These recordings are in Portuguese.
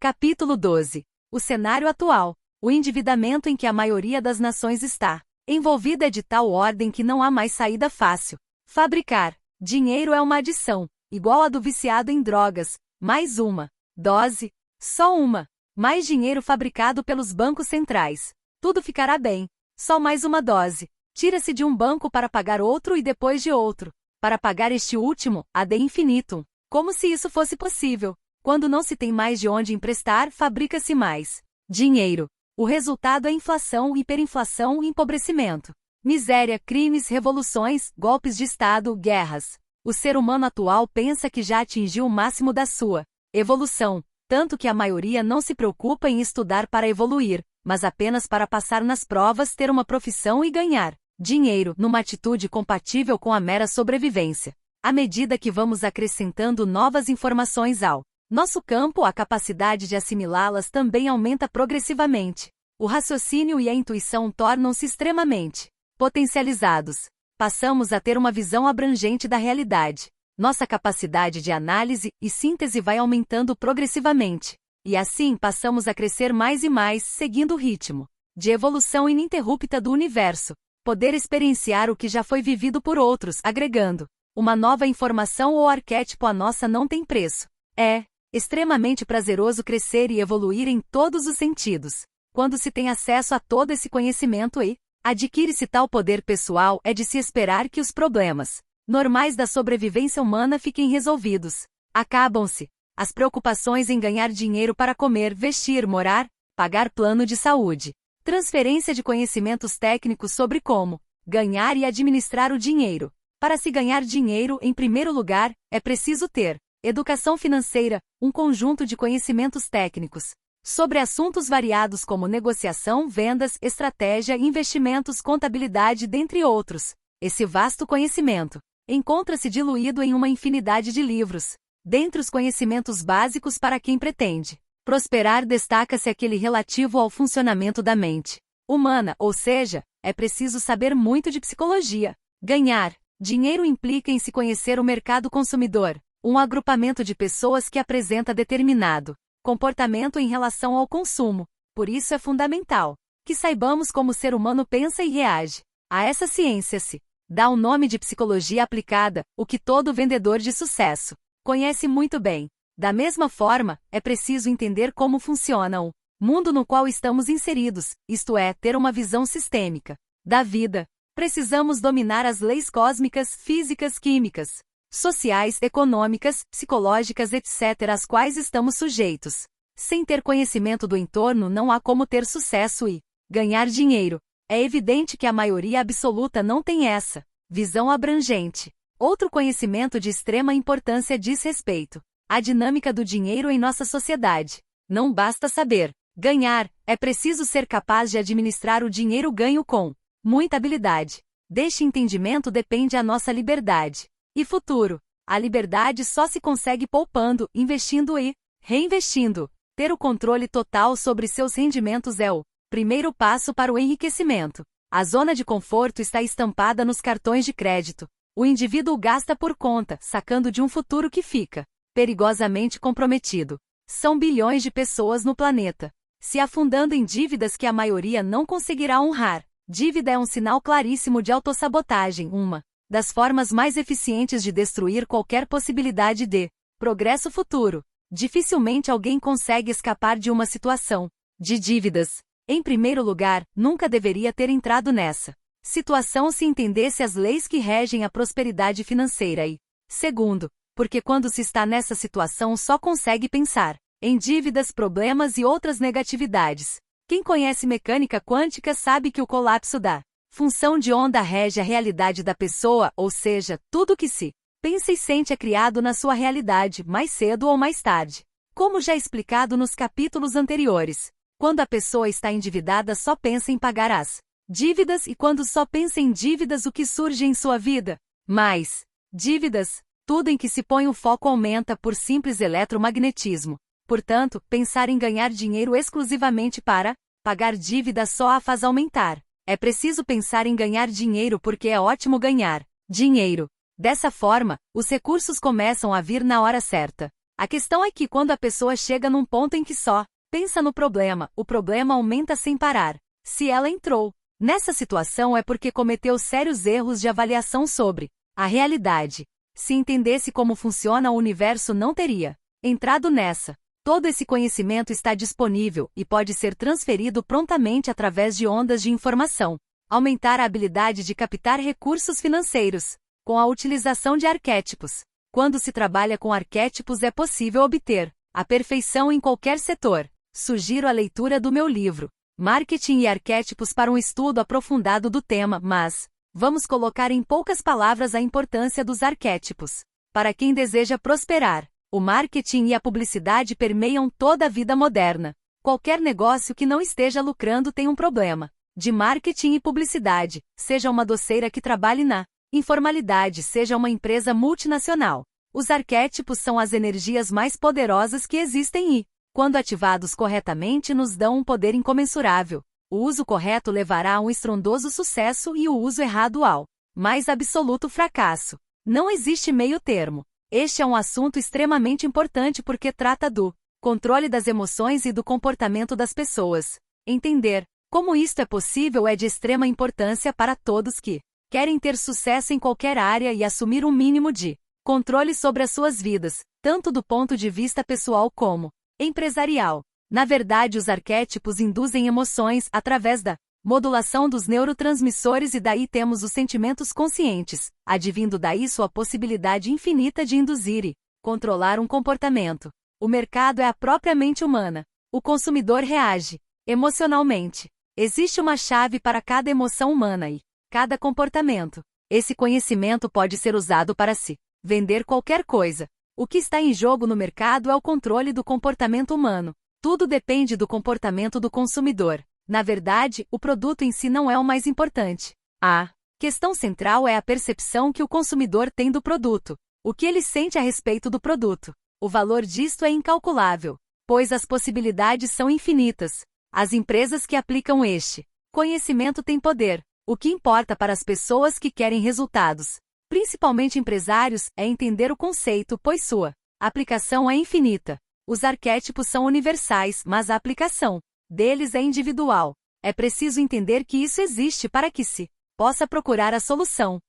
Capítulo 12. O cenário atual. O endividamento em que a maioria das nações está envolvida é de tal ordem que não há mais saída fácil. Fabricar dinheiro é uma adição, igual a do viciado em drogas, mais uma dose, só uma. Mais dinheiro fabricado pelos bancos centrais. Tudo ficará bem. Só mais uma dose. Tira-se de um banco para pagar outro e depois de outro. Para pagar este último, ad infinitum. Como se isso fosse possível. Quando não se tem mais de onde emprestar, fabrica-se mais dinheiro. O resultado é inflação, hiperinflação e empobrecimento. Miséria, crimes, revoluções, golpes de Estado, guerras. O ser humano atual pensa que já atingiu o máximo da sua evolução, tanto que a maioria não se preocupa em estudar para evoluir, mas apenas para passar nas provas, ter uma profissão e ganhar dinheiro, numa atitude compatível com a mera sobrevivência. À medida que vamos acrescentando novas informações ao nosso campo, a capacidade de assimilá-las também aumenta progressivamente. O raciocínio e a intuição tornam-se extremamente potencializados. Passamos a ter uma visão abrangente da realidade. Nossa capacidade de análise e síntese vai aumentando progressivamente. E assim passamos a crescer mais e mais, seguindo o ritmo de evolução ininterrupta do universo. Poder experienciar o que já foi vivido por outros, agregando uma nova informação ou arquétipo à nossa não tem preço. É extremamente prazeroso crescer e evoluir em todos os sentidos. Quando se tem acesso a todo esse conhecimento e adquire-se tal poder pessoal, é de se esperar que os problemas normais da sobrevivência humana fiquem resolvidos. Acabam-se as preocupações em ganhar dinheiro para comer, vestir, morar, pagar plano de saúde. Transferência de conhecimentos técnicos sobre como ganhar e administrar o dinheiro. Para se ganhar dinheiro, em primeiro lugar, é preciso ter educação financeira, um conjunto de conhecimentos técnicos sobre assuntos variados como negociação, vendas, estratégia, investimentos, contabilidade, dentre outros. Esse vasto conhecimento encontra-se diluído em uma infinidade de livros. Dentre os conhecimentos básicos para quem pretende prosperar, destaca-se aquele relativo ao funcionamento da mente humana, ou seja, é preciso saber muito de psicologia. Ganhar dinheiro implica em se conhecer o mercado consumidor, um agrupamento de pessoas que apresenta determinado comportamento em relação ao consumo. Por isso é fundamental que saibamos como o ser humano pensa e reage. A essa ciência se dá o nome de psicologia aplicada, o que todo vendedor de sucesso conhece muito bem. Da mesma forma, é preciso entender como funciona o mundo no qual estamos inseridos, isto é, ter uma visão sistêmica da vida. Precisamos dominar as leis cósmicas, físicas, químicas, sociais, econômicas, psicológicas, etc., às quais estamos sujeitos. Sem ter conhecimento do entorno, não há como ter sucesso e ganhar dinheiro. É evidente que a maioria absoluta não tem essa visão abrangente. Outro conhecimento de extrema importância diz respeito à dinâmica do dinheiro em nossa sociedade. Não basta saber ganhar, é preciso ser capaz de administrar o dinheiro ganho com muita habilidade. Deste entendimento depende a nossa liberdade e futuro. A liberdade só se consegue poupando, investindo e reinvestindo. Ter o controle total sobre seus rendimentos é o primeiro passo para o enriquecimento. A zona de conforto está estampada nos cartões de crédito. O indivíduo gasta por conta, sacando de um futuro que fica perigosamente comprometido. São bilhões de pessoas no planeta se afundando em dívidas que a maioria não conseguirá honrar. Dívida é um sinal claríssimo de autossabotagem, uma das formas mais eficientes de destruir qualquer possibilidade de progresso futuro. Dificilmente alguém consegue escapar de uma situação de dívidas. Em primeiro lugar, nunca deveria ter entrado nessa situação se entendesse as leis que regem a prosperidade financeira e, segundo, porque quando se está nessa situação só consegue pensar em dívidas, problemas e outras negatividades. Quem conhece mecânica quântica sabe que o colapso da função de onda rege a realidade da pessoa, ou seja, tudo que se pensa e sente é criado na sua realidade, mais cedo ou mais tarde. Como já explicado nos capítulos anteriores, quando a pessoa está endividada só pensa em pagar as dívidas e quando só pensa em dívidas o que surge em sua vida? Mais dívidas. Tudo em que se põe o foco aumenta por simples eletromagnetismo. Portanto, pensar em ganhar dinheiro exclusivamente para pagar dívidas só a faz aumentar. É preciso pensar em ganhar dinheiro porque é ótimo ganhar dinheiro. Dessa forma, os recursos começam a vir na hora certa. A questão é que quando a pessoa chega num ponto em que só pensa no problema, o problema aumenta sem parar. Se ela entrou nessa situação é porque cometeu sérios erros de avaliação sobre a realidade. Se entendesse como funciona o universo, não teria entrado nessa. Todo esse conhecimento está disponível e pode ser transferido prontamente através de ondas de informação. Aumentar a habilidade de captar recursos financeiros com a utilização de arquétipos. Quando se trabalha com arquétipos é possível obter a perfeição em qualquer setor. Sugiro a leitura do meu livro, Marketing e Arquétipos, para um estudo aprofundado do tema, mas vamos colocar em poucas palavras a importância dos arquétipos. Para quem deseja prosperar, o marketing e a publicidade permeiam toda a vida moderna. Qualquer negócio que não esteja lucrando tem um problema de marketing e publicidade, seja uma doceira que trabalhe na informalidade, seja uma empresa multinacional. Os arquétipos são as energias mais poderosas que existem e, quando ativados corretamente, nos dão um poder incomensurável. O uso correto levará a um estrondoso sucesso e o uso errado ao mais absoluto fracasso. Não existe meio termo. Este é um assunto extremamente importante porque trata do controle das emoções e do comportamento das pessoas. Entender como isto é possível é de extrema importância para todos que querem ter sucesso em qualquer área e assumir um mínimo de controle sobre as suas vidas, tanto do ponto de vista pessoal como empresarial. Na verdade, os arquétipos induzem emoções através da modulação dos neurotransmissores e daí temos os sentimentos conscientes, advindo daí sua possibilidade infinita de induzir e controlar um comportamento. O mercado é a própria mente humana. O consumidor reage emocionalmente. Existe uma chave para cada emoção humana e cada comportamento. Esse conhecimento pode ser usado para se vender qualquer coisa. O que está em jogo no mercado é o controle do comportamento humano. Tudo depende do comportamento do consumidor. Na verdade, o produto em si não é o mais importante. A questão central é a percepção que o consumidor tem do produto. O que ele sente a respeito do produto. O valor disto é incalculável, pois as possibilidades são infinitas. As empresas que aplicam este conhecimento têm poder. O que importa para as pessoas que querem resultados, principalmente empresários, é entender o conceito, pois sua aplicação é infinita. Os arquétipos são universais, mas a aplicação deles é individual. É preciso entender que isso existe para que se possa procurar a solução.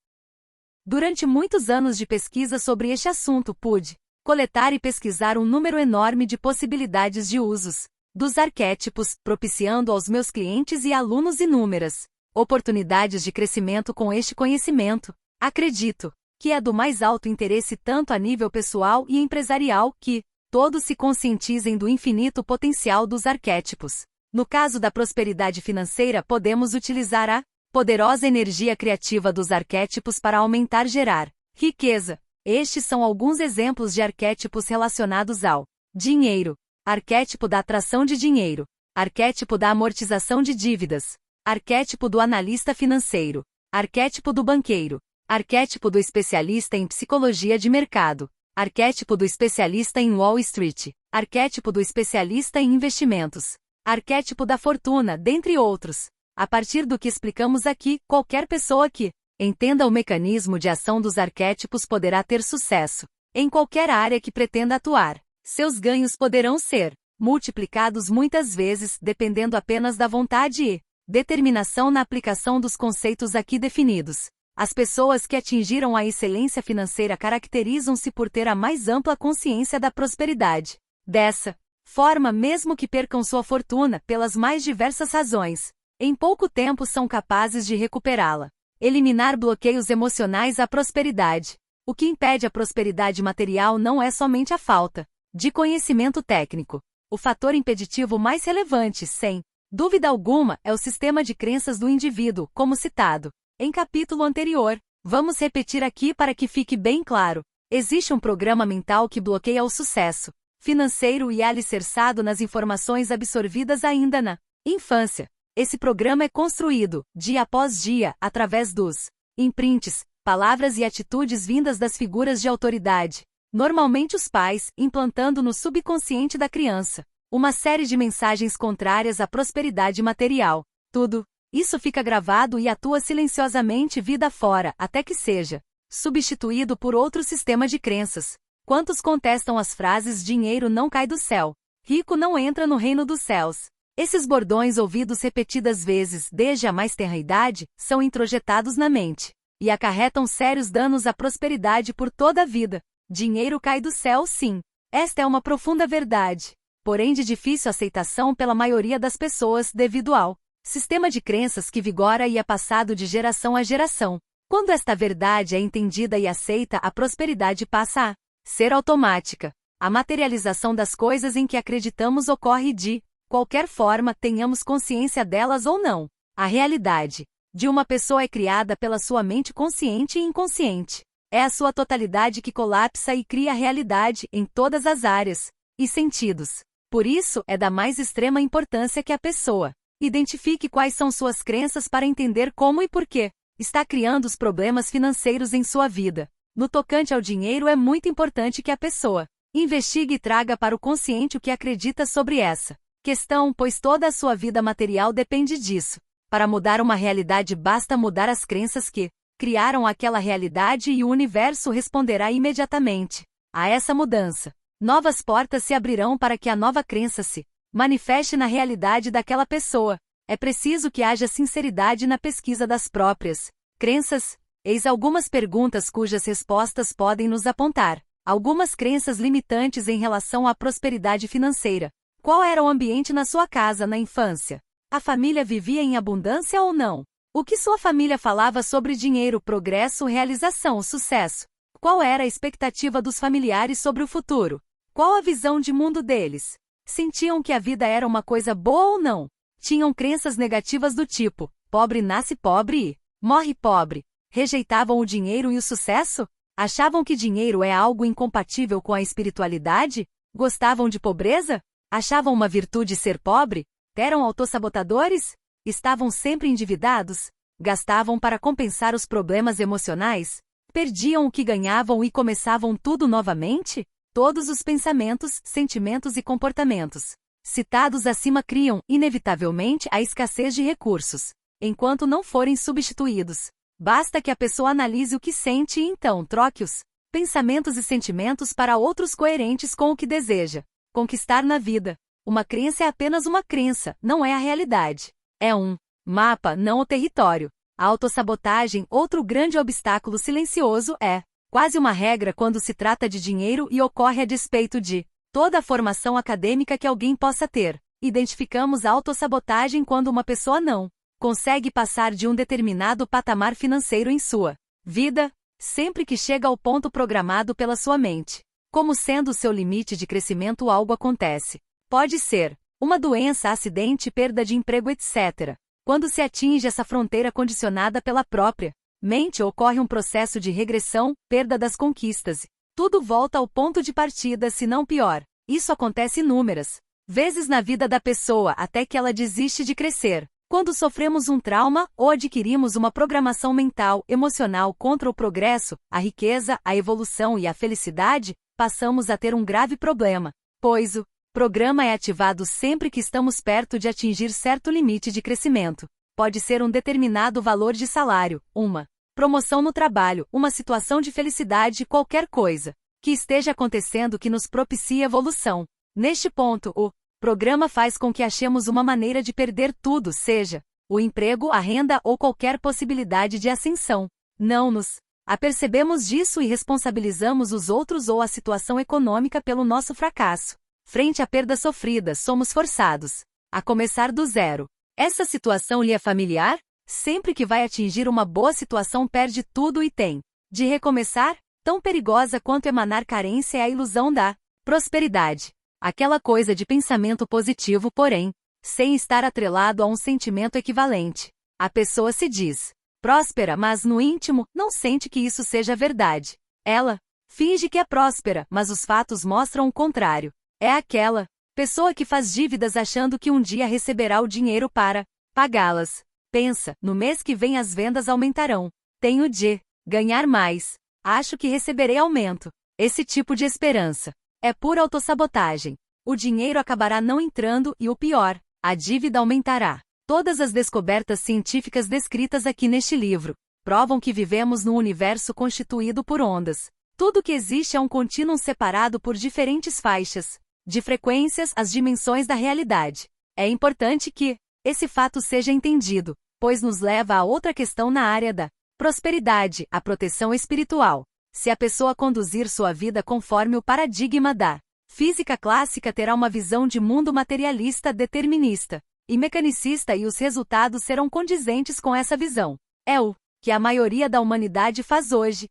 Durante muitos anos de pesquisa sobre este assunto, pude coletar e pesquisar um número enorme de possibilidades de usos dos arquétipos, propiciando aos meus clientes e alunos inúmeras oportunidades de crescimento com este conhecimento. Acredito que é do mais alto interesse tanto a nível pessoal e empresarial que todos se conscientizem do infinito potencial dos arquétipos. No caso da prosperidade financeira, podemos utilizar a poderosa energia criativa dos arquétipos para aumentar e gerar riqueza. Estes são alguns exemplos de arquétipos relacionados ao dinheiro. Arquétipo da atração de dinheiro. Arquétipo da amortização de dívidas. Arquétipo do analista financeiro. Arquétipo do banqueiro. Arquétipo do especialista em psicologia de mercado. Arquétipo do especialista em Wall Street. Arquétipo do especialista em investimentos. Arquétipo da fortuna, dentre outros. A partir do que explicamos aqui, qualquer pessoa que entenda o mecanismo de ação dos arquétipos poderá ter sucesso em qualquer área que pretenda atuar. Seus ganhos poderão ser multiplicados muitas vezes, dependendo apenas da vontade e determinação na aplicação dos conceitos aqui definidos. As pessoas que atingiram a excelência financeira caracterizam-se por ter a mais ampla consciência da prosperidade. Dessa forma, mesmo que percam sua fortuna pelas mais diversas razões, em pouco tempo são capazes de recuperá-la. Eliminar bloqueios emocionais à prosperidade. O que impede a prosperidade material não é somente a falta de conhecimento técnico. O fator impeditivo mais relevante, sem dúvida alguma, é o sistema de crenças do indivíduo, como citado em capítulo anterior. Vamos repetir aqui para que fique bem claro. Existe um programa mental que bloqueia o sucesso financeiro e é alicerçado nas informações absorvidas ainda na infância. Esse programa é construído, dia após dia, através dos imprints, palavras e atitudes vindas das figuras de autoridade, normalmente os pais, implantando no subconsciente da criança uma série de mensagens contrárias à prosperidade material. Tudo isso fica gravado e atua silenciosamente vida fora, até que seja substituído por outro sistema de crenças. Quantos contestam as frases dinheiro não cai do céu, rico não entra no reino dos céus? Esses bordões ouvidos repetidas vezes desde a mais tenra idade, são introjetados na mente, e acarretam sérios danos à prosperidade por toda a vida. Dinheiro cai do céu, sim. Esta é uma profunda verdade, porém de difícil aceitação pela maioria das pessoas devido ao sistema de crenças que vigora e é passado de geração a geração. Quando esta verdade é entendida e aceita, a prosperidade passa a ser automática. A materialização das coisas em que acreditamos ocorre de qualquer forma, tenhamos consciência delas ou não. A realidade de uma pessoa é criada pela sua mente consciente e inconsciente. É a sua totalidade que colapsa e cria a realidade em todas as áreas e sentidos. Por isso, é da mais extrema importância que a pessoa identifique quais são suas crenças para entender como e por que está criando os problemas financeiros em sua vida. No tocante ao dinheiro, é muito importante que a pessoa investigue e traga para o consciente o que acredita sobre essa questão, pois toda a sua vida material depende disso. Para mudar uma realidade basta mudar as crenças que criaram aquela realidade e o universo responderá imediatamente a essa mudança. Novas portas se abrirão para que a nova crença se manifeste na realidade daquela pessoa. É preciso que haja sinceridade na pesquisa das próprias crenças. Eis algumas perguntas cujas respostas podem nos apontar algumas crenças limitantes em relação à prosperidade financeira. Qual era o ambiente na sua casa na infância? A família vivia em abundância ou não? O que sua família falava sobre dinheiro, progresso, realização, sucesso? Qual era a expectativa dos familiares sobre o futuro? Qual a visão de mundo deles? Sentiam que a vida era uma coisa boa ou não? Tinham crenças negativas do tipo: pobre nasce pobre e morre pobre. Rejeitavam o dinheiro e o sucesso? Achavam que dinheiro é algo incompatível com a espiritualidade? Gostavam de pobreza? Achavam uma virtude ser pobre? Eram autossabotadores? Estavam sempre endividados? Gastavam para compensar os problemas emocionais? Perdiam o que ganhavam e começavam tudo novamente? Todos os pensamentos, sentimentos e comportamentos citados acima criam, inevitavelmente, a escassez de recursos, enquanto não forem substituídos. Basta que a pessoa analise o que sente e então troque os pensamentos e sentimentos para outros coerentes com o que deseja conquistar na vida. Uma crença é apenas uma crença, não é a realidade. É um mapa, não o território. A autossabotagem, outro grande obstáculo silencioso, é quase uma regra quando se trata de dinheiro e ocorre a despeito de toda a formação acadêmica que alguém possa ter. Identificamos a autossabotagem quando uma pessoa não consegue passar de um determinado patamar financeiro em sua vida, sempre que chega ao ponto programado pela sua mente. Como sendo o seu limite de crescimento, algo acontece. Pode ser uma doença, acidente, perda de emprego, etc. Quando se atinge essa fronteira condicionada pela própria mente, ocorre um processo de regressão, perda das conquistas. Tudo volta ao ponto de partida, se não pior. Isso acontece inúmeras vezes na vida da pessoa até que ela desiste de crescer. Quando sofremos um trauma ou adquirimos uma programação mental, emocional contra o progresso, a riqueza, a evolução e a felicidade, passamos a ter um grave problema, pois o programa é ativado sempre que estamos perto de atingir certo limite de crescimento. Pode ser um determinado valor de salário, uma promoção no trabalho, uma situação de felicidade, qualquer coisa que esteja acontecendo que nos propicie evolução. Neste ponto, o programa faz com que achemos uma maneira de perder tudo, seja o emprego, a renda ou qualquer possibilidade de ascensão. Não nos apercebemos disso e responsabilizamos os outros ou a situação econômica pelo nosso fracasso. Frente à perda sofrida, somos forçados a começar do zero. Essa situação lhe é familiar? Sempre que vai atingir uma boa situação, perde tudo e tem de recomeçar? Tão perigosa quanto emanar carência é a ilusão da prosperidade. Aquela coisa de pensamento positivo, porém, sem estar atrelado a um sentimento equivalente. A pessoa se diz próspera, mas no íntimo, não sente que isso seja verdade. Ela finge que é próspera, mas os fatos mostram o contrário. É aquela pessoa que faz dívidas achando que um dia receberá o dinheiro para pagá-las. Pensa, no mês que vem as vendas aumentarão. Tenho de ganhar mais. Acho que receberei aumento. Esse tipo de esperança é pura autossabotagem. O dinheiro acabará não entrando e o pior, a dívida aumentará. Todas as descobertas científicas descritas aqui neste livro provam que vivemos num universo constituído por ondas. Tudo que existe é um contínuo separado por diferentes faixas de frequências, as dimensões da realidade. É importante que esse fato seja entendido, pois nos leva a outra questão na área da prosperidade, a proteção espiritual. Se a pessoa conduzir sua vida conforme o paradigma da física clássica, terá uma visão de mundo materialista, determinista e mecanicista, e os resultados serão condizentes com essa visão. É o que a maioria da humanidade faz hoje.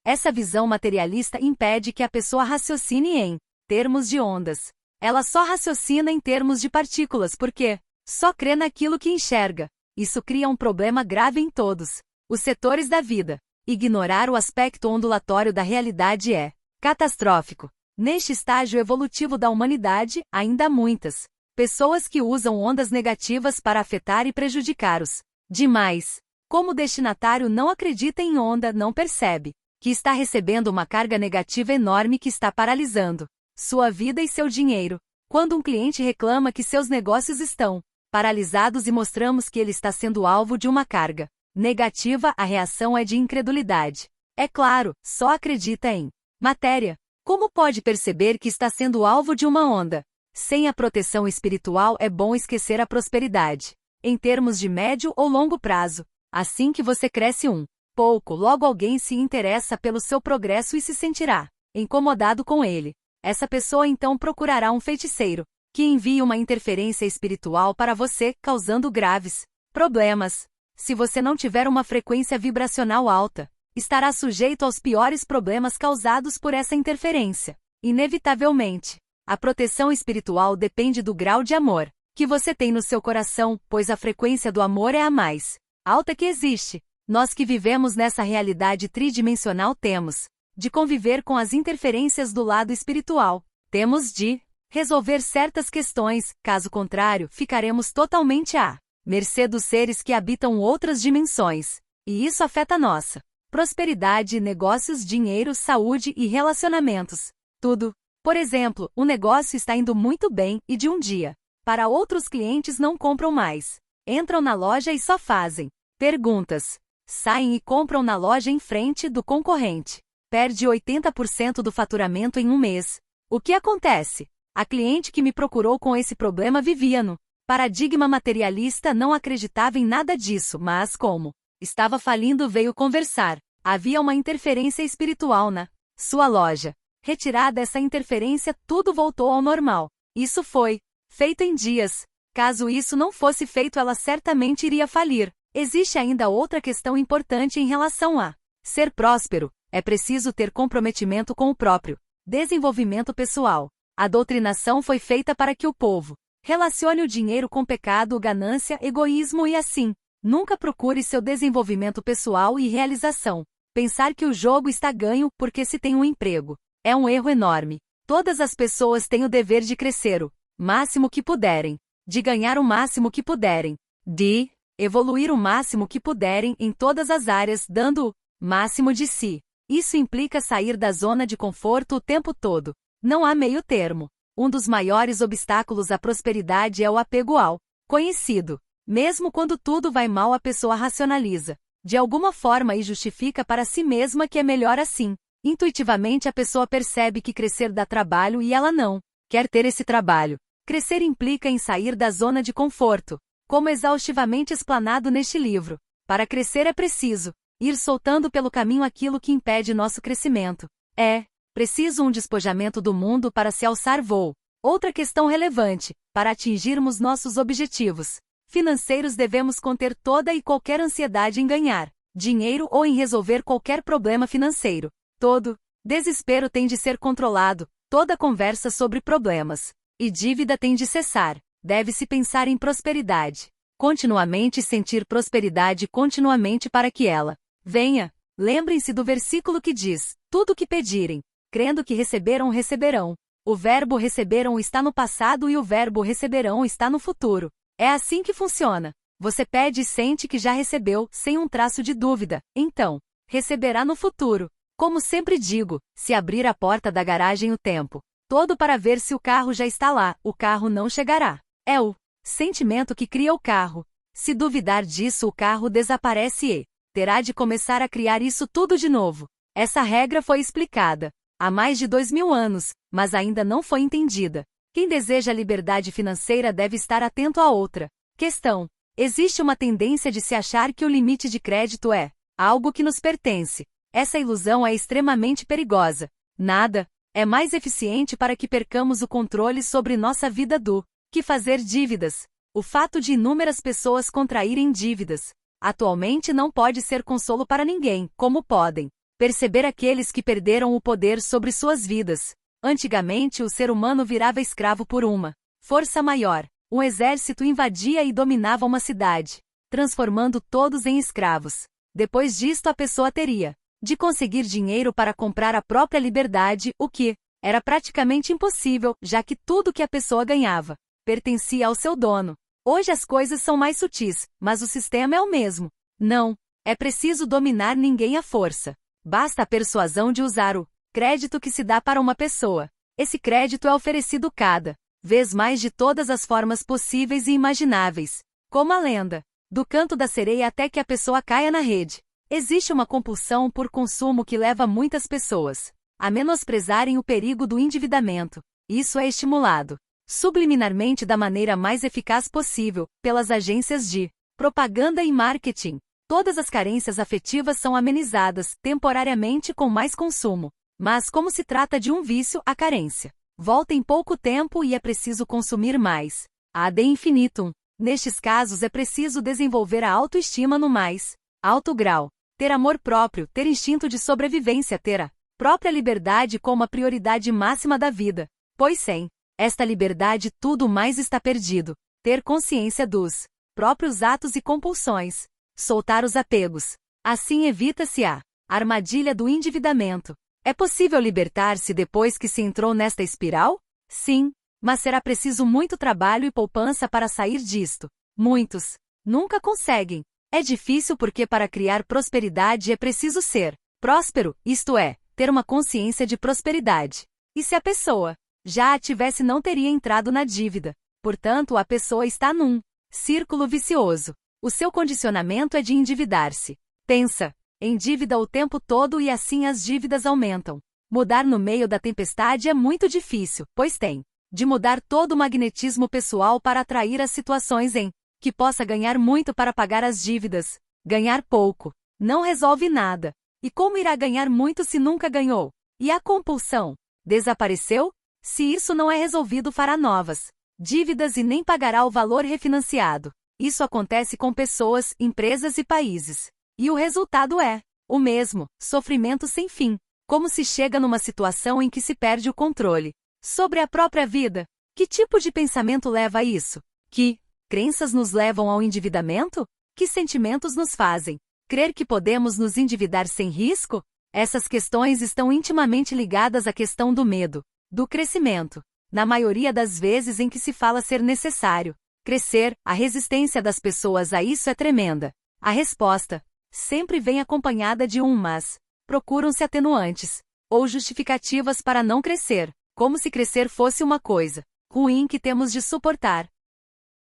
Essa visão materialista impede que a pessoa raciocine em termos de ondas. Ela só raciocina em termos de partículas porque só crê naquilo que enxerga. Isso cria um problema grave em todos os setores da vida. Ignorar o aspecto ondulatório da realidade é catastrófico. Neste estágio evolutivo da humanidade, ainda há muitas pessoas que usam ondas negativas para afetar e prejudicar os demais. Como o destinatário não acredita em onda, não percebe que está recebendo uma carga negativa enorme que está paralisando sua vida e seu dinheiro. Quando um cliente reclama que seus negócios estão paralisados e mostramos que ele está sendo alvo de uma carga negativa, a reação é de incredulidade. É claro, só acredita em matéria. Como pode perceber que está sendo alvo de uma onda? Sem a proteção espiritual, é bom esquecer a prosperidade. Em termos de médio ou longo prazo, assim que você cresce pouco, logo alguém se interessa pelo seu progresso e se sentirá incomodado com ele. Essa pessoa então procurará um feiticeiro que envie uma interferência espiritual para você, causando graves problemas. Se você não tiver uma frequência vibracional alta, estará sujeito aos piores problemas causados por essa interferência. Inevitavelmente, a proteção espiritual depende do grau de amor que você tem no seu coração, pois a frequência do amor é a mais alta que existe. Nós que vivemos nessa realidade tridimensional temos de conviver com as interferências do lado espiritual. Temos de resolver certas questões, caso contrário, ficaremos totalmente à mercê dos seres que habitam outras dimensões. E isso afeta nossa prosperidade, negócios, dinheiro, saúde e relacionamentos. Tudo. Por exemplo, o negócio está indo muito bem e de um dia para outros clientes não compram mais. Entram na loja e só fazem perguntas. Saem e compram na loja em frente do concorrente. Perde 80% do faturamento em um mês. O que acontece? A cliente que me procurou com esse problema vivia no paradigma materialista, não acreditava em nada disso, mas como estava falindo, veio conversar. Havia uma interferência espiritual na sua loja. Retirada essa interferência, tudo voltou ao normal. Isso foi feito em dias. Caso isso não fosse feito, ela certamente iria falir. Existe ainda outra questão importante em relação a ser próspero. É preciso ter comprometimento com o próprio desenvolvimento pessoal. A doutrinação foi feita para que o povo relacione o dinheiro com pecado, ganância, egoísmo e assim nunca procure seu desenvolvimento pessoal e realização. Pensar que o jogo está ganho porque se tem um emprego é um erro enorme. Todas as pessoas têm o dever de crescer o máximo que puderem, de ganhar o máximo que puderem, de evoluir o máximo que puderem em todas as áreas, dando o máximo de si. Isso implica sair da zona de conforto o tempo todo. Não há meio termo. Um dos maiores obstáculos à prosperidade é o apego ao conhecido. Mesmo quando tudo vai mal, a pessoa racionaliza de alguma forma e justifica para si mesma que é melhor assim. Intuitivamente a pessoa percebe que crescer dá trabalho e ela não quer ter esse trabalho. Crescer implica em sair da zona de conforto. Como exaustivamente explanado neste livro, para crescer é preciso ir soltando pelo caminho aquilo que impede nosso crescimento. É preciso um despojamento do mundo para se alçar voo. Outra questão relevante, para atingirmos nossos objetivos financeiros, devemos conter toda e qualquer ansiedade em ganhar dinheiro ou em resolver qualquer problema financeiro. Todo desespero tem de ser controlado, toda conversa sobre problemas e dívida tem de cessar. Deve-se pensar em prosperidade continuamente, sentir prosperidade continuamente para que ela venha. Lembrem-se do versículo que diz: tudo o que pedirem, crendo que receberam, receberão. O verbo receberam está no passado e o verbo receberão está no futuro. É assim que funciona. Você pede e sente que já recebeu, sem um traço de dúvida. Então, receberá no futuro. Como sempre digo, se abrir a porta da garagem o tempo todo para ver se o carro já está lá, o carro não chegará. É o sentimento que cria o carro. Se duvidar disso, o carro desaparece e terá de começar a criar isso tudo de novo. Essa regra foi explicada há mais de 2000 anos, mas ainda não foi entendida. Quem deseja liberdade financeira deve estar atento a outra questão. Existe uma tendência de se achar que o limite de crédito é algo que nos pertence. Essa ilusão é extremamente perigosa. Nada é mais eficiente para que percamos o controle sobre nossa vida do que fazer dívidas. O fato de inúmeras pessoas contraírem dívidas atualmente não pode ser consolo para ninguém, como podem perceber aqueles que perderam o poder sobre suas vidas. Antigamente o ser humano virava escravo por uma força maior. Um exército invadia e dominava uma cidade, transformando todos em escravos. Depois disto a pessoa teria de conseguir dinheiro para comprar a própria liberdade, o que era praticamente impossível, já que tudo que a pessoa ganhava pertencia ao seu dono. Hoje as coisas são mais sutis, mas o sistema é o mesmo. Não é preciso dominar ninguém à força. Basta a persuasão de usar o crédito que se dá para uma pessoa. Esse crédito é oferecido cada vez mais de todas as formas possíveis e imagináveis, como a lenda do canto da sereia até que a pessoa caia na rede. Existe uma compulsão por consumo que leva muitas pessoas a menosprezarem o perigo do endividamento. Isso é estimulado subliminarmente da maneira mais eficaz possível, pelas agências de propaganda e marketing. Todas as carências afetivas são amenizadas, temporariamente com mais consumo. Mas como se trata de um vício, a carência volta em pouco tempo e é preciso consumir mais. Ad infinitum. Nestes casos é preciso desenvolver a autoestima no mais alto grau. Ter amor próprio, ter instinto de sobrevivência, ter a própria liberdade como a prioridade máxima da vida. Pois sem esta liberdade tudo mais está perdido. Ter consciência dos próprios atos e compulsões. Soltar os apegos. Assim evita-se a armadilha do endividamento. É possível libertar-se depois que se entrou nesta espiral? Sim, mas será preciso muito trabalho e poupança para sair disto. Muitos nunca conseguem. É difícil porque para criar prosperidade é preciso ser próspero, isto é, ter uma consciência de prosperidade. E se a pessoa já a tivesse não teria entrado na dívida. Portanto, a pessoa está num círculo vicioso. O seu condicionamento é de endividar-se. Pensa em dívida o tempo todo e assim as dívidas aumentam. Mudar no meio da tempestade é muito difícil, pois tem de mudar todo o magnetismo pessoal para atrair as situações em que possa ganhar muito para pagar as dívidas. Ganhar pouco não resolve nada. E como irá ganhar muito se nunca ganhou? E a compulsão desapareceu? Se isso não é resolvido, fará novas dívidas e nem pagará o valor refinanciado. Isso acontece com pessoas, empresas e países. E o resultado é o mesmo, sofrimento sem fim. Como se chega numa situação em que se perde o controle sobre a própria vida? Que tipo de pensamento leva a isso? Que crenças nos levam ao endividamento? Que sentimentos nos fazem crer que podemos nos endividar sem risco? Essas questões estão intimamente ligadas à questão do medo, do crescimento. Na maioria das vezes em que se fala ser necessário crescer, a resistência das pessoas a isso é tremenda. A resposta sempre vem acompanhada de um mas. Procuram-se atenuantes ou justificativas para não crescer, como se crescer fosse uma coisa ruim que temos de suportar.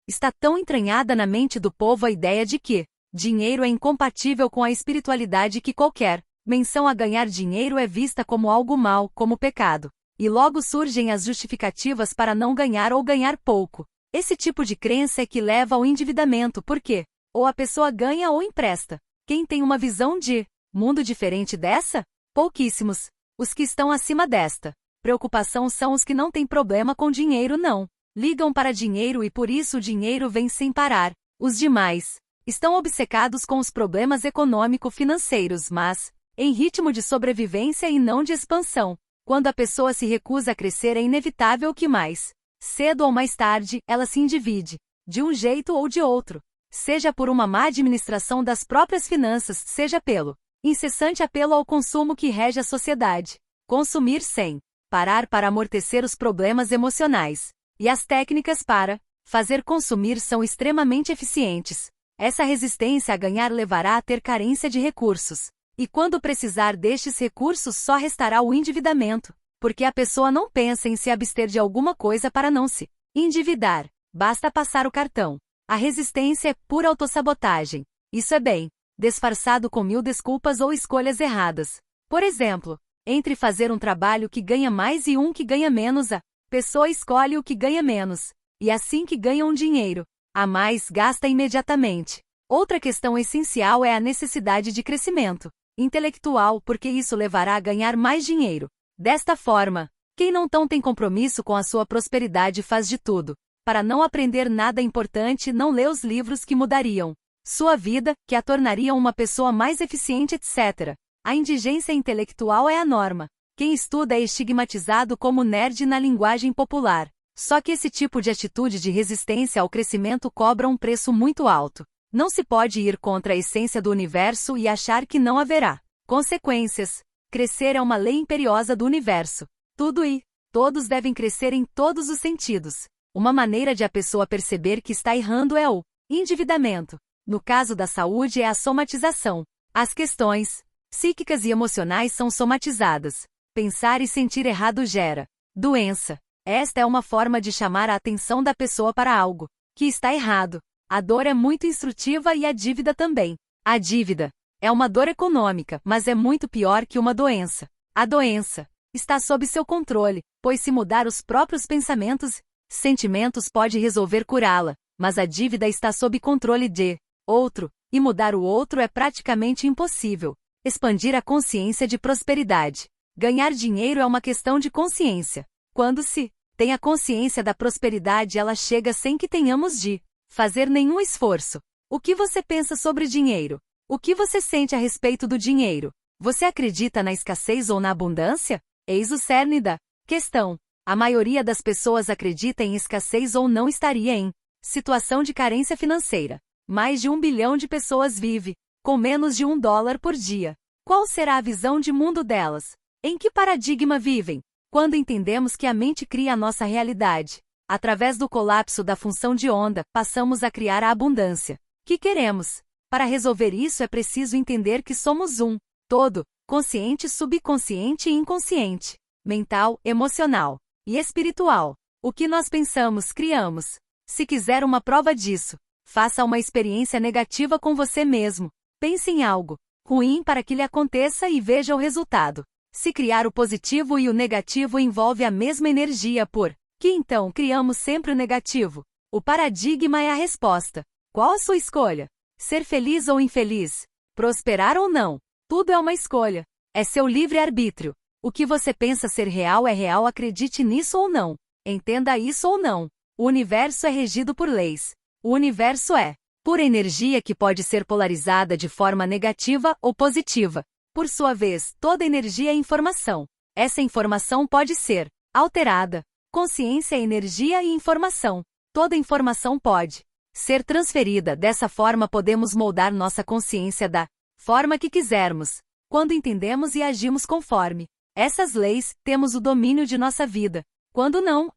Está tão entranhada na mente do povo a ideia de que dinheiro é incompatível com a espiritualidade que qualquer menção a ganhar dinheiro é vista como algo mau, como pecado. E logo surgem as justificativas para não ganhar ou ganhar pouco. Esse tipo de crença é que leva ao endividamento porque ou a pessoa ganha ou empresta. Quem tem uma visão de mundo diferente dessa? Pouquíssimos. Os que estão acima desta preocupação são os que não têm problema com dinheiro, não ligam para dinheiro e por isso o dinheiro vem sem parar. Os demais estão obcecados com os problemas econômico-financeiros, mas em ritmo de sobrevivência e não de expansão. Quando a pessoa se recusa a crescer, é inevitável que mais cedo ou mais tarde, ela se endivide, de um jeito ou de outro. Seja por uma má administração das próprias finanças, seja pelo incessante apelo ao consumo que rege a sociedade. Consumir sem parar para amortecer os problemas emocionais. E as técnicas para fazer consumir são extremamente eficientes. Essa resistência a ganhar levará a ter carência de recursos. E quando precisar destes recursos só restará o endividamento, porque a pessoa não pensa em se abster de alguma coisa para não se endividar. Basta passar o cartão. A resistência é pura autossabotagem. Isso é bem disfarçado com mil desculpas ou escolhas erradas. Por exemplo, entre fazer um trabalho que ganha mais e um que ganha menos, a pessoa escolhe o que ganha menos. E assim que ganha um dinheiro a mais, gasta imediatamente. Outra questão essencial é a necessidade de crescimento intelectual, porque isso levará a ganhar mais dinheiro. Desta forma, quem não tem compromisso com a sua prosperidade faz de tudo para não aprender nada importante, não lê os livros que mudariam sua vida, que a tornariam uma pessoa mais eficiente, etc. A indigência intelectual é a norma. Quem estuda é estigmatizado como nerd na linguagem popular. Só que esse tipo de atitude de resistência ao crescimento cobra um preço muito alto. Não se pode ir contra a essência do universo e achar que não haverá consequências. Crescer é uma lei imperiosa do universo. Tudo e todos devem crescer em todos os sentidos. Uma maneira de a pessoa perceber que está errando é o endividamento. No caso da saúde é a somatização. As questões psíquicas e emocionais são somatizadas. Pensar e sentir errado gera doença. Esta é uma forma de chamar a atenção da pessoa para algo que está errado. A dor é muito instrutiva e a dívida também. A dívida é uma dor econômica, mas é muito pior que uma doença. A doença está sob seu controle, pois se mudar os próprios pensamentos, sentimentos pode resolver curá-la, mas a dívida está sob controle de outro, e mudar o outro é praticamente impossível. Expandir a consciência de prosperidade. Ganhar dinheiro é uma questão de consciência. Quando se tem a consciência da prosperidade, ela chega sem que tenhamos de fazer nenhum esforço. O que você pensa sobre dinheiro? O que você sente a respeito do dinheiro? Você acredita na escassez ou na abundância? Eis o cerne da questão. A maioria das pessoas acredita em escassez ou não estaria em situação de carência financeira. Mais de 1 bilhão de pessoas vive com menos de $1 por dia. Qual será a visão de mundo delas? Em que paradigma vivem? Quando entendemos que a mente cria a nossa realidade, através do colapso da função de onda, passamos a criar a abundância que queremos. Para resolver isso é preciso entender que somos um todo, consciente, subconsciente e inconsciente, mental, emocional e espiritual. O que nós pensamos, criamos. Se quiser uma prova disso, faça uma experiência negativa com você mesmo. Pense em algo ruim para que lhe aconteça e veja o resultado. Se criar o positivo e o negativo envolve a mesma energia, por que então criamos sempre o negativo? O paradigma é a resposta. Qual a sua escolha? Ser feliz ou infeliz? Prosperar ou não? Tudo é uma escolha. É seu livre-arbítrio. O que você pensa ser real é real, acredite nisso ou não. Entenda isso ou não. O universo é regido por leis. O universo é pura energia que pode ser polarizada de forma negativa ou positiva. Por sua vez, toda energia é informação. Essa informação pode ser alterada. Consciência é energia e informação. Toda informação pode ser transferida. Dessa forma podemos moldar nossa consciência da forma que quisermos. Quando entendemos e agimos conforme essas leis, temos o domínio de nossa vida. Quando não,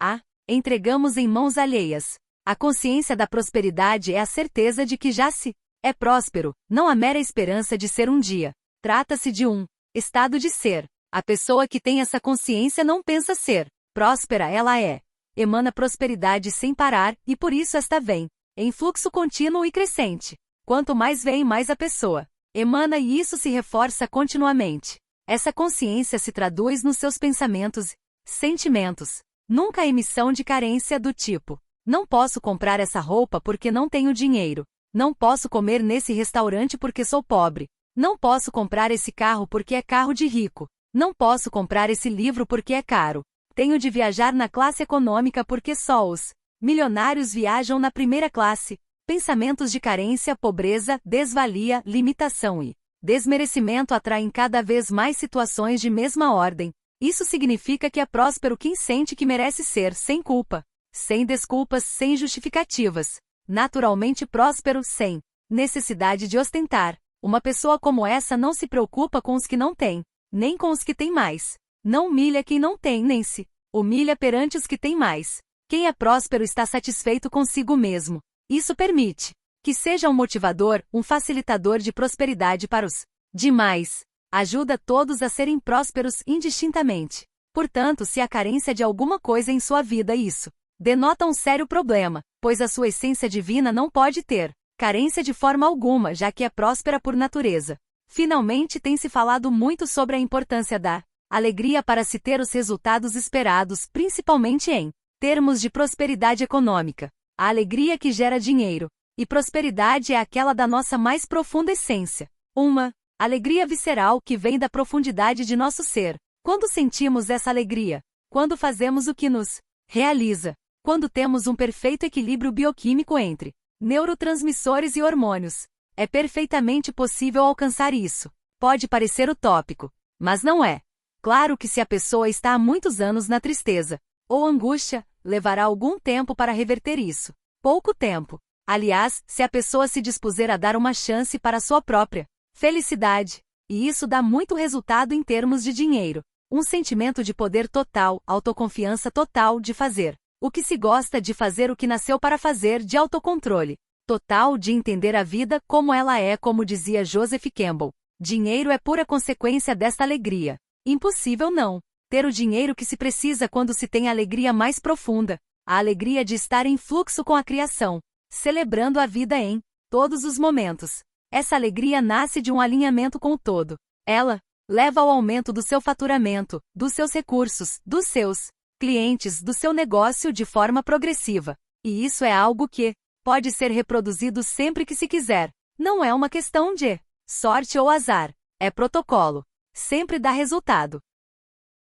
entregamos em mãos alheias. A consciência da prosperidade é a certeza de que já se é próspero, não a mera esperança de ser um dia. Trata-se de um estado de ser. A pessoa que tem essa consciência não pensa ser próspera, ela é. Emana prosperidade sem parar, e por isso esta vem em fluxo contínuo e crescente. Quanto mais vem, mais a pessoa emana, e isso se reforça continuamente. Essa consciência se traduz nos seus pensamentos e sentimentos. Nunca a emissão de carência do tipo: não posso comprar essa roupa porque não tenho dinheiro. Não posso comer nesse restaurante porque sou pobre. Não posso comprar esse carro porque é carro de rico. Não posso comprar esse livro porque é caro. Tenho de viajar na classe econômica porque só os milionários viajam na primeira classe. Pensamentos de carência, pobreza, desvalia, limitação e desmerecimento atraem cada vez mais situações de mesma ordem. Isso significa que é próspero quem sente que merece ser, sem culpa, sem desculpas, sem justificativas. Naturalmente próspero, sem necessidade de ostentar. Uma pessoa como essa não se preocupa com os que não têm, nem com os que têm mais. Não humilha quem não tem, nem se humilha perante os que têm mais. Quem é próspero está satisfeito consigo mesmo. Isso permite que seja um motivador, um facilitador de prosperidade para os demais. Ajuda todos a serem prósperos indistintamente. Portanto, se há carência de alguma coisa em sua vida, isso denota um sério problema, pois a sua essência divina não pode ter carência de forma alguma, já que é próspera por natureza. Finalmente tem se falado muito sobre a importância da alegria para se ter os resultados esperados, principalmente em termos de prosperidade econômica. A alegria que gera dinheiro e prosperidade é aquela da nossa mais profunda essência. Uma alegria visceral que vem da profundidade de nosso ser. Quando sentimos essa alegria, quando fazemos o que nos realiza, quando temos um perfeito equilíbrio bioquímico entre neurotransmissores e hormônios, é perfeitamente possível alcançar isso. Pode parecer utópico, mas não é. Claro que se a pessoa está há muitos anos na tristeza ou angústia, levará algum tempo para reverter isso. Pouco tempo. Aliás, se a pessoa se dispuser a dar uma chance para sua própria felicidade, e isso dá muito resultado em termos de dinheiro. Um sentimento de poder total, autoconfiança total de fazer o que se gosta, de fazer o que nasceu para fazer, de autocontrole total, de entender a vida como ela é, como dizia Joseph Campbell. Dinheiro é pura consequência desta alegria. Impossível não ter o dinheiro que se precisa quando se tem a alegria mais profunda, a alegria de estar em fluxo com a criação, celebrando a vida em todos os momentos. Essa alegria nasce de um alinhamento com o todo. Ela leva ao aumento do seu faturamento, dos seus recursos, dos seus clientes, do seu negócio de forma progressiva. E isso é algo que pode ser reproduzido sempre que se quiser. Não é uma questão de sorte ou azar. É protocolo. Sempre dá resultado.